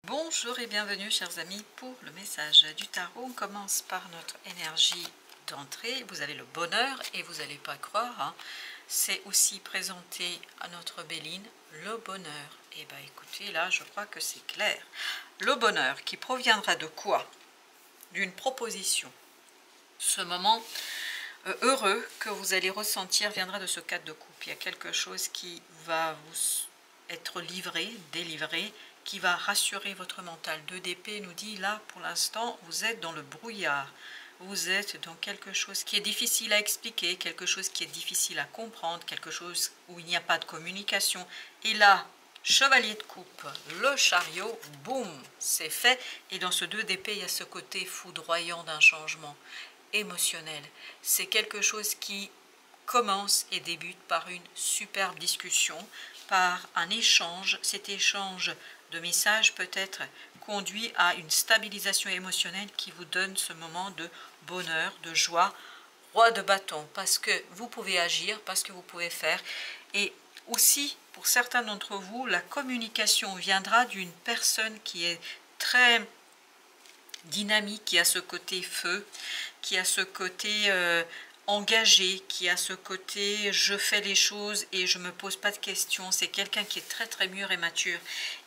Bonjour et bienvenue chers amis pour le message du tarot. On commence par notre énergie d'entrée. Vous avez le bonheur et vous n'allez pas croire, hein, c'est aussi présenté à notre Béline, le bonheur. Et bien écoutez, là je crois que c'est clair. Le bonheur qui proviendra de quoi? D'une proposition. Ce moment heureux que vous allez ressentir viendra de ce 4 de coupe. Il y a quelque chose qui va vous être livré, délivré, qui va rassurer votre mental. 2 d'épée nous dit là pour l'instant vous êtes dans le brouillard, vous êtes dans quelque chose qui est difficile à expliquer, quelque chose qui est difficile à comprendre, quelque chose où il n'y a pas de communication. Et là, chevalier de coupe, le chariot, boum, c'est fait. Et dans ce 2 d'épée, il y a ce côté foudroyant d'un changement émotionnel. C'est quelque chose qui commence et débute par une superbe discussion, par un échange. Cet échange de messages peut-être conduit à une stabilisation émotionnelle qui vous donne ce moment de bonheur, de joie. Roi de bâton, parce que vous pouvez agir, parce que vous pouvez faire. Et aussi, pour certains d'entre vous, la communication viendra d'une personne qui est très dynamique, qui a ce côté feu, qui a ce côté engagé, qui a ce côté je fais les choses et je me pose pas de questions. C'est quelqu'un qui est très très mûr et mature.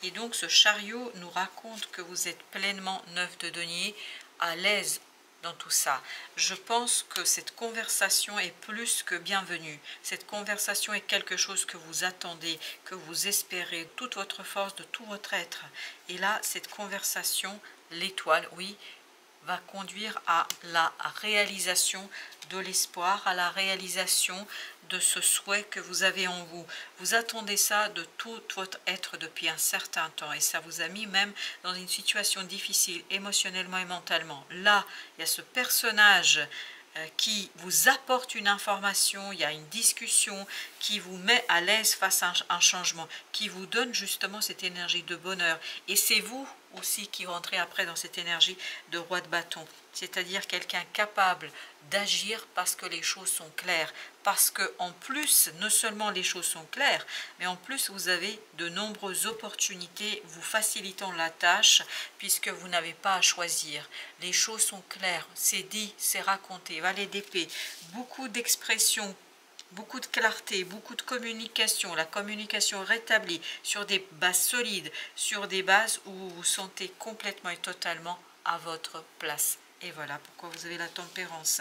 Et donc ce chariot nous raconte que vous êtes pleinement 9 de denier, à l'aise dans tout ça. Je pense que cette conversation est plus que bienvenue. Cette conversation est quelque chose que vous attendez, que vous espérez, toute votre force, de tout votre être. Et là, cette conversation, l'étoile, oui, va conduire à la réalisation de l'espoir, à la réalisation de ce souhait que vous avez en vous. Vous attendez ça de tout votre être depuis un certain temps et ça vous a mis même dans une situation difficile émotionnellement et mentalement. Là, il y a ce personnage qui vous apporte une information, il y a une discussion qui vous met à l'aise face à un changement, qui vous donne justement cette énergie de bonheur. Et c'est vous aussi qui rentrez après dans cette énergie de roi de bâton, c'est-à-dire quelqu'un capable d'agir parce que les choses sont claires, parce que en plus, non seulement les choses sont claires, mais en plus vous avez de nombreuses opportunités vous facilitant la tâche puisque vous n'avez pas à choisir. Les choses sont claires, c'est dit, c'est raconté. Valet d'épée, beaucoup d'expressions, beaucoup de clarté, beaucoup de communication, la communication rétablie sur des bases solides, sur des bases où vous vous sentez complètement et totalement à votre place. Et voilà pourquoi vous avez la tempérance.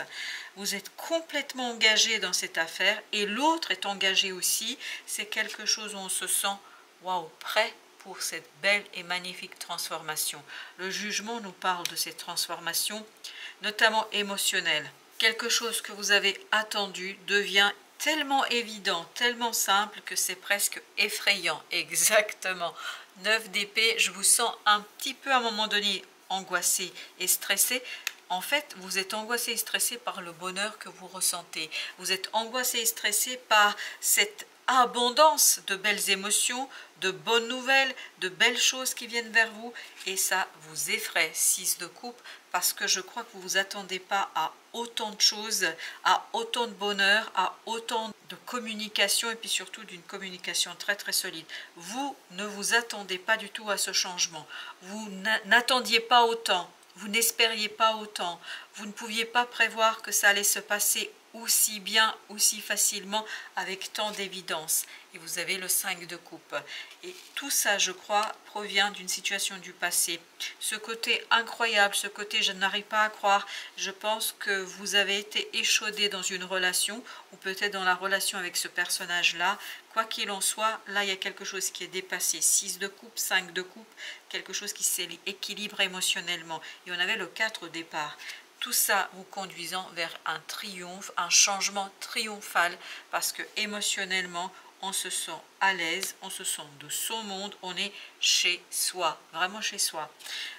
Vous êtes complètement engagé dans cette affaire et l'autre est engagé aussi. C'est quelque chose où on se sent waouh, prêt pour cette belle et magnifique transformation. Le jugement nous parle de cette transformation, notamment émotionnelle. Quelque chose que vous avez attendu devient tellement évident, tellement simple que c'est presque effrayant. Exactement. 9 d'épée, je vous sens un petit peu à un moment donné angoissé et stressé. En fait, vous êtes angoissé et stressé par le bonheur que vous ressentez. Vous êtes angoissé et stressé par cette abondance de belles émotions, de bonnes nouvelles, de belles choses qui viennent vers vous. Et ça vous effraie, 6 de coupe, parce que je crois que vous ne vous attendez pas à autant de choses, à autant de bonheur, à autant de communication et puis surtout d'une communication très très solide. Vous ne vous attendez pas du tout à ce changement. Vous n'attendiez pas autant. Vous n'espériez pas autant, vous ne pouviez pas prévoir que ça allait se passer aussi bien, aussi facilement, avec tant d'évidence. Et vous avez le 5 de coupe. Et tout ça, je crois, provient d'une situation du passé. Ce côté incroyable, ce côté je n'arrive pas à croire, je pense que vous avez été échaudé dans une relation, ou peut-être dans la relation avec ce personnage-là. Quoi qu'il en soit, là, il y a quelque chose qui est dépassé. 6 de coupe, 5 de coupe, quelque chose qui s'équilibre émotionnellement. Et on avait le 4 au départ. Tout ça vous conduisant vers un triomphe, un changement triomphal, parce que émotionnellement, on se sent à l'aise, on se sent de son monde, on est chez soi, vraiment chez soi.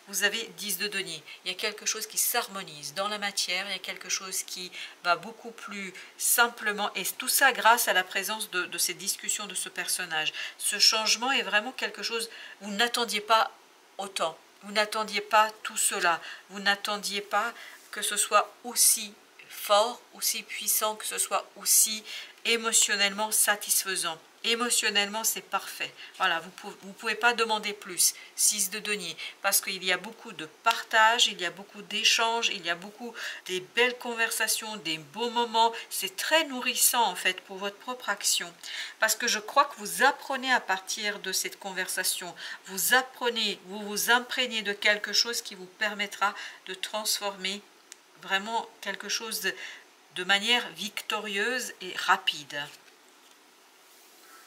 Vous avez 10 de denier, il y a quelque chose qui s'harmonise dans la matière, il y a quelque chose qui va beaucoup plus simplement, et tout ça grâce à la présence de ces discussions de ce personnage. Ce changement est vraiment quelque chose, vous n'attendiez pas autant, vous n'attendiez pas tout cela, vous n'attendiez pas que ce soit aussi fort, aussi puissant, que ce soit aussi émotionnellement satisfaisant. Émotionnellement, c'est parfait. Voilà, vous pouvez pas demander plus. 6 de denier, parce qu'il y a beaucoup de partage, il y a beaucoup d'échanges, il y a beaucoup des belles conversations, des beaux moments. C'est très nourrissant en fait pour votre propre action. Parce que je crois que vous apprenez à partir de cette conversation. Vous apprenez, vous vous imprégnez de quelque chose qui vous permettra de transformer vraiment quelque chose de manière victorieuse et rapide.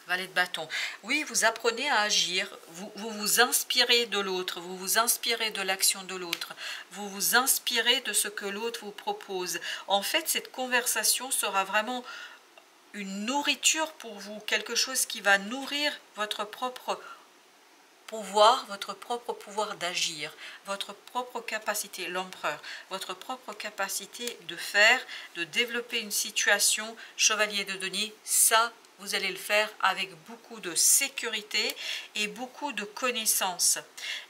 Valet de bâton. Oui, vous apprenez à agir, vous vous inspirez de l'autre, vous vous inspirez de l'action de l'autre, vous vous inspirez de ce que l'autre vous propose. En fait, cette conversation sera vraiment une nourriture pour vous, quelque chose qui va nourrir votre propre pouvoir d'agir, votre propre capacité, l'empereur, votre propre capacité de faire, de développer une situation, chevalier de denier, ça, vous allez le faire avec beaucoup de sécurité et beaucoup de connaissances.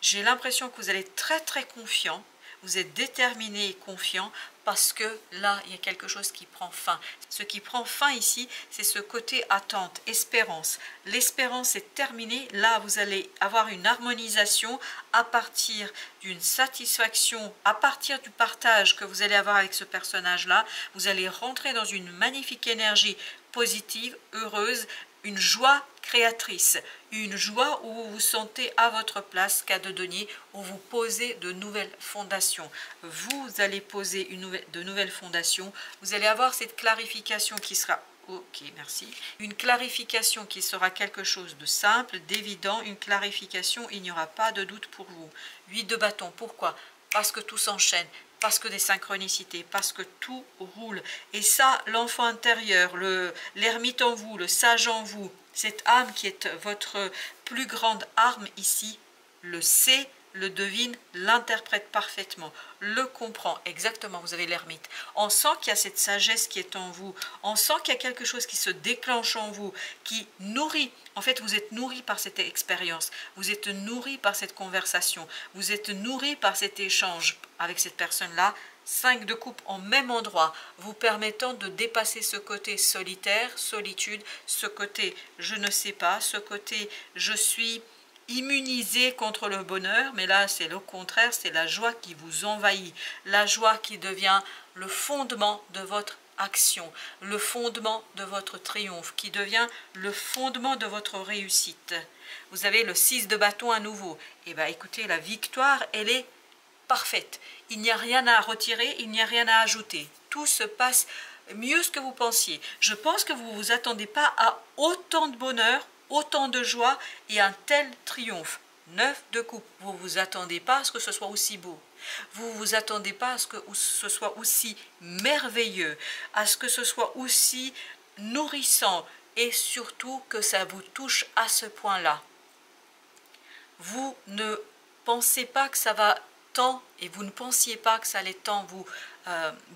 J'ai l'impression que vous allez être très très confiant, vous êtes déterminé et confiant parce que là, il y a quelque chose qui prend fin. Ce qui prend fin ici, c'est ce côté attente, espérance. L'espérance est terminée. Là, vous allez avoir une harmonisation à partir d'une satisfaction, à partir du partage que vous allez avoir avec ce personnage-là. Vous allez rentrer dans une magnifique énergie positive, heureuse, une joie créatrice, une joie où vous vous sentez à votre place, cas de denier, où vous posez de nouvelles fondations. Vous allez poser de nouvelles fondations, vous allez avoir cette clarification qui sera, ok, merci, une clarification qui sera quelque chose de simple, d'évident, une clarification, il n'y aura pas de doute pour vous. 8 de bâton, pourquoi? Parce que tout s'enchaîne, parce que des synchronicités, parce que tout roule. Et ça, l'enfant intérieur, l'ermite en vous, le sage en vous, cette âme qui est votre plus grande arme ici, le sait, le devine, l'interprète parfaitement, le comprend exactement. Vous avez l'ermite. On sent qu'il y a cette sagesse qui est en vous. On sent qu'il y a quelque chose qui se déclenche en vous, qui nourrit. En fait, vous êtes nourri par cette expérience. Vous êtes nourri par cette conversation. Vous êtes nourri par cet échange avec cette personne-là. 5 de coupe en même endroit, vous permettant de dépasser ce côté solitaire, solitude, ce côté je ne sais pas, ce côté je suis immunisé contre le bonheur, mais là c'est le contraire, c'est la joie qui vous envahit, la joie qui devient le fondement de votre action, le fondement de votre triomphe, qui devient le fondement de votre réussite. Vous avez le 6 de bâton à nouveau. Et bien écoutez, la victoire, elle est parfaite. Il n'y a rien à retirer, il n'y a rien à ajouter. Tout se passe mieux que vous pensiez. Je pense que vous ne vous attendez pas à autant de bonheur, autant de joie et un tel triomphe. 9 de coupe. Vous ne vous attendez pas à ce que ce soit aussi beau. Vous ne vous attendez pas à ce que ce soit aussi merveilleux, à ce que ce soit aussi nourrissant et surtout que ça vous touche à ce point-là. Vous ne pensez pas que ça va tant et vous ne pensiez pas que ça allait tant vous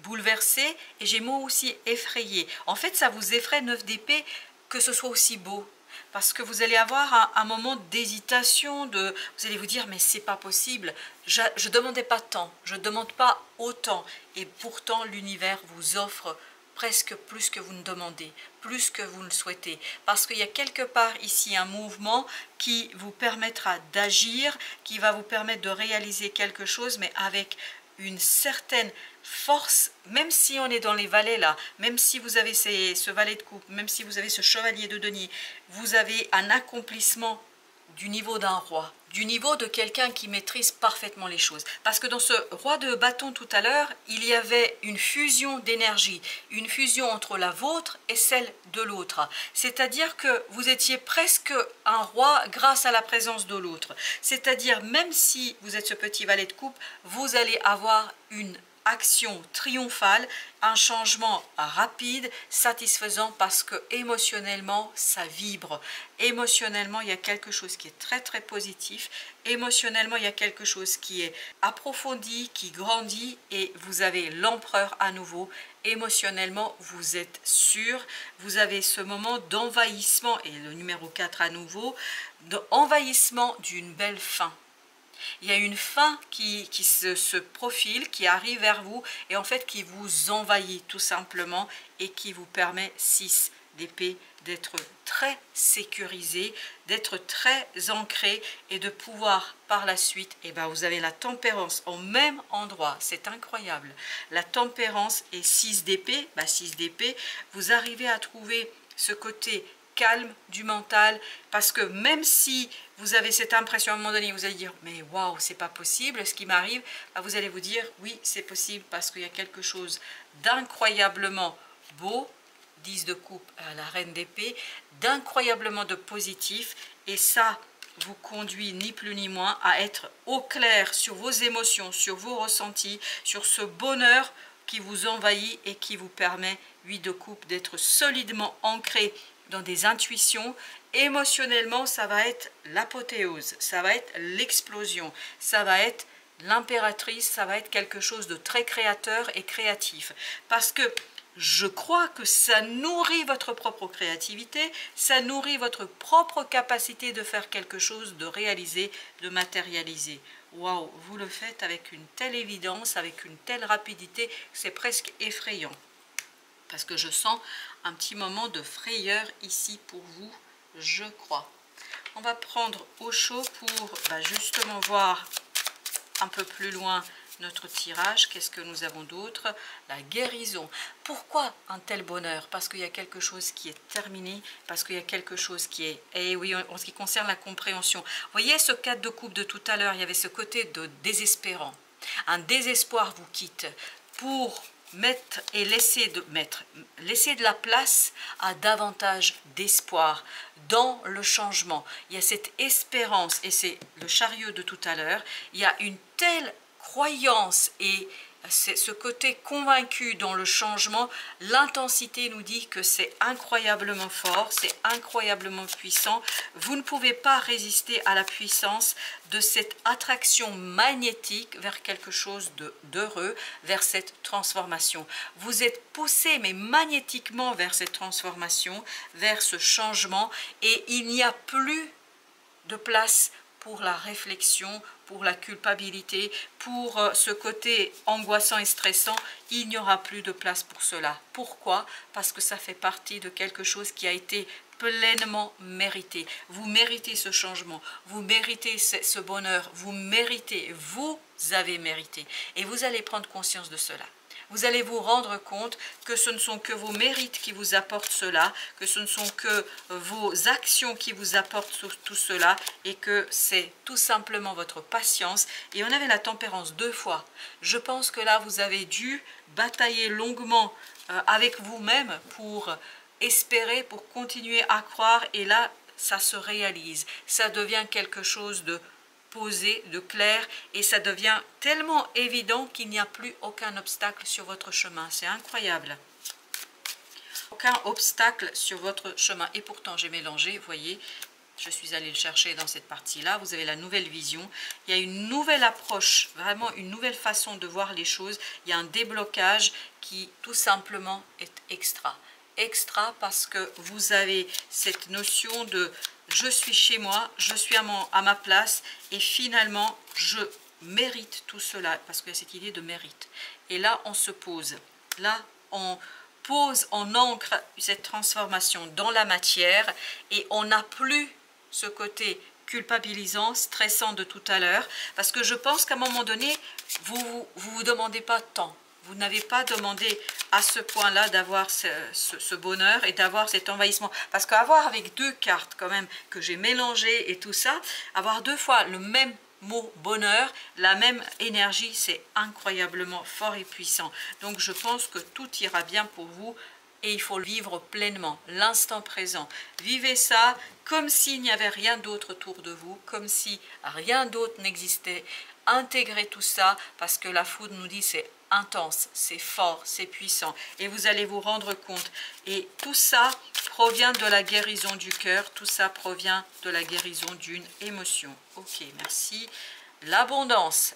bouleverser, et j'ai moi aussi effrayé. En fait, ça vous effraie 9 d'épée que ce soit aussi beau. Parce que vous allez avoir un moment d'hésitation, vous allez vous dire mais c'est pas possible, je ne demandais pas tant, je ne demande pas autant, et pourtant l'univers vous offre presque plus que vous ne demandez, plus que vous ne souhaitez, parce qu'il y a quelque part ici un mouvement qui vous permettra d'agir, qui va vous permettre de réaliser quelque chose, mais avec une certaine force, même si on est dans les valets là, même si vous avez ce valet de coupe, même si vous avez ce chevalier de denier, vous avez un accomplissement du niveau d'un roi, du niveau de quelqu'un qui maîtrise parfaitement les choses. Parce que dans ce roi de bâton tout à l'heure, il y avait une fusion d'énergie, une fusion entre la vôtre et celle de l'autre. C'est-à-dire que vous étiez presque un roi grâce à la présence de l'autre. C'est-à-dire même si vous êtes ce petit valet de coupe, vous allez avoir une action triomphale, un changement rapide, satisfaisant, parce que émotionnellement ça vibre. Émotionnellement il y a quelque chose qui est très très positif. Émotionnellement il y a quelque chose qui est approfondi, qui grandit, et vous avez l'empereur à nouveau. Émotionnellement vous êtes sûr, vous avez ce moment d'envahissement, et le numéro 4 à nouveau, d'envahissement d'une belle fin. Il y a une fin qui se profile, qui arrive vers vous et en fait qui vous envahit tout simplement et qui vous permet 6 d'épée, d'être très sécurisé, d'être très ancré et de pouvoir par la suite, et ben vous avez la tempérance au même endroit, c'est incroyable. La tempérance et 6 d'épée, 6 d'épée, vous arrivez à trouver ce côté calme du mental, parce que même si vous avez cette impression à un moment donné, vous allez dire mais waouh, c'est pas possible ce qui m'arrive, vous allez vous dire oui, c'est possible, parce qu'il y a quelque chose d'incroyablement beau, 10 de coupe à la reine d'épée, d'incroyablement de positif, et ça vous conduit ni plus ni moins à être au clair sur vos émotions, sur vos ressentis, sur ce bonheur qui vous envahit et qui vous permet, 8 de coupe, d'être solidement ancré dans des intuitions. Émotionnellement, ça va être l'apothéose, ça va être l'explosion, ça va être l'impératrice, ça va être quelque chose de très créateur et créatif, parce que je crois que ça nourrit votre propre créativité, ça nourrit votre propre capacité de faire quelque chose, de réaliser, de matérialiser. Waouh, vous le faites avec une telle évidence, avec une telle rapidité, c'est presque effrayant. Parce que je sens un petit moment de frayeur ici pour vous, je crois. On va prendre au chaud pour justement voir un peu plus loin notre tirage. Qu'est-ce que nous avons d'autre? La guérison. Pourquoi un tel bonheur? Parce qu'il y a quelque chose qui est terminé, parce qu'il y a quelque chose qui est... Et oui, en ce qui concerne la compréhension. Vous voyez ce 4 de coupe de tout à l'heure, il y avait ce côté de désespérant. Un désespoir vous quitte pour mettre et laisser de la place à davantage d'espoir dans le changement. Il y a cette espérance, et c'est le chariot de tout à l'heure, il y a une telle croyance et c'est ce côté convaincu dans le changement. L'intensité nous dit que c'est incroyablement fort, c'est incroyablement puissant. Vous ne pouvez pas résister à la puissance de cette attraction magnétique vers quelque chose d'heureux, vers cette transformation. Vous êtes poussé, mais magnétiquement, vers cette transformation, vers ce changement, et il n'y a plus de place pour la réflexion, pour la culpabilité, pour ce côté angoissant et stressant. Il n'y aura plus de place pour cela. Pourquoi? Parce que ça fait partie de quelque chose qui a été pleinement mérité. Vous méritez ce changement, vous méritez ce bonheur, vous avez mérité. Et vous allez prendre conscience de cela. Vous allez vous rendre compte que ce ne sont que vos mérites qui vous apportent cela, que ce ne sont que vos actions qui vous apportent tout cela, et que c'est tout simplement votre patience. Et on avait la tempérance 2 fois. Je pense que là, vous avez dû batailler longuement avec vous-même pour espérer, pour continuer à croire, et là, ça se réalise. Ça devient quelque chose de posé, de clair, et ça devient tellement évident qu'il n'y a plus aucun obstacle sur votre chemin. C'est incroyable. Aucun obstacle sur votre chemin. Et pourtant, j'ai mélangé, vous voyez, je suis allée le chercher dans cette partie-là. Vous avez la nouvelle vision. Il y a une nouvelle approche, vraiment une nouvelle façon de voir les choses. Il y a un déblocage qui, tout simplement, est extra. Extra parce que vous avez cette notion de je suis chez moi, je suis à ma place, et finalement je mérite tout cela, parce qu'il y a cette idée de mérite. Et là on se pose, là on pose, on ancre cette transformation dans la matière, et on n'a plus ce côté culpabilisant, stressant de tout à l'heure, parce que je pense qu'à un moment donné, vous demandez pas tant. Vous n'avez pas demandé à ce point-là d'avoir ce bonheur et d'avoir cet envahissement. Parce qu'avoir avec 2 cartes quand même que j'ai mélangées et tout ça, avoir 2 fois le même mot bonheur, la même énergie, c'est incroyablement fort et puissant. Donc je pense que tout ira bien pour vous. Et il faut le vivre pleinement, l'instant présent. Vivez ça comme s'il n'y avait rien d'autre autour de vous, comme si rien d'autre n'existait. Intégrez tout ça, parce que la foudre nous dit c'est intense, c'est fort, c'est puissant. Et vous allez vous rendre compte. Et tout ça provient de la guérison du cœur, tout ça provient de la guérison d'une émotion. Ok, merci. L'abondance,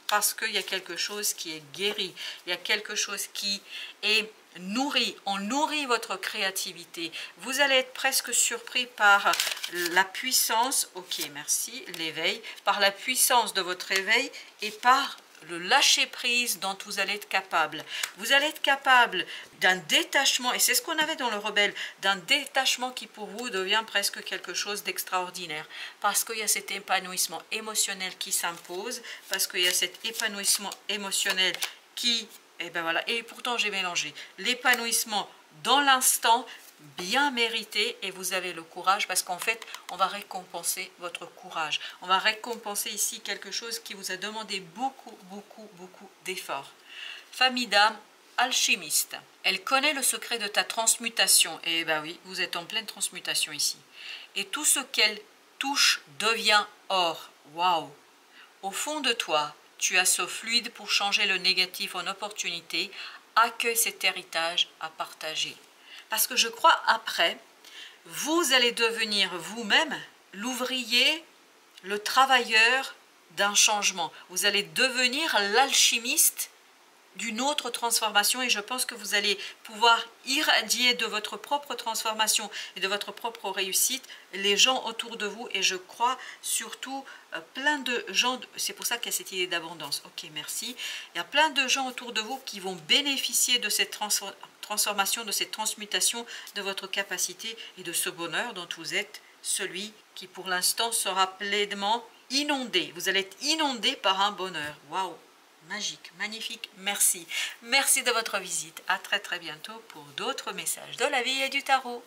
parce qu'il y a quelque chose qui est guéri, il y a quelque chose qui est nourri, on nourrit votre créativité. Vous allez être presque surpris par la puissance, ok merci, l'éveil, par la puissance de votre éveil et par le lâcher-prise dont vous allez être capable. Vous allez être capable d'un détachement, et c'est ce qu'on avait dans le rebelle, d'un détachement qui pour vous devient presque quelque chose d'extraordinaire. Parce qu'il y a cet épanouissement émotionnel qui s'impose, parce qu'il y a cet épanouissement émotionnel qui, et ben voilà, et pourtant j'ai mélangé, l'épanouissement dans l'instant, bien mérité, et vous avez le courage parce qu'en fait on va récompenser votre courage, on va récompenser ici quelque chose qui vous a demandé beaucoup d'efforts. Famille d'âme alchimiste, elle connaît le secret de ta transmutation, et ben oui, vous êtes en pleine transmutation ici, et tout ce qu'elle touche devient or. Waouh! Au fond de toi tu as ce fluide pour changer le négatif en opportunité. Accueille cet héritage à partager. Parce que je crois après, vous allez devenir vous-même l'ouvrier, le travailleur d'un changement. Vous allez devenir l'alchimiste d'une autre transformation, et je pense que vous allez pouvoir irradier de votre propre transformation et de votre propre réussite les gens autour de vous, et je crois surtout plein de gens, c'est pour ça qu'il y a cette idée d'abondance. Ok, merci. Il y a plein de gens autour de vous qui vont bénéficier de cette transformation, de cette transmutation, de votre capacité et de ce bonheur dont vous êtes celui qui pour l'instant sera pleinement inondé. Vous allez être inondé par un bonheur. Waouh! Magique, magnifique, merci. Merci de votre visite. À très bientôt pour d'autres messages de la vie et du tarot.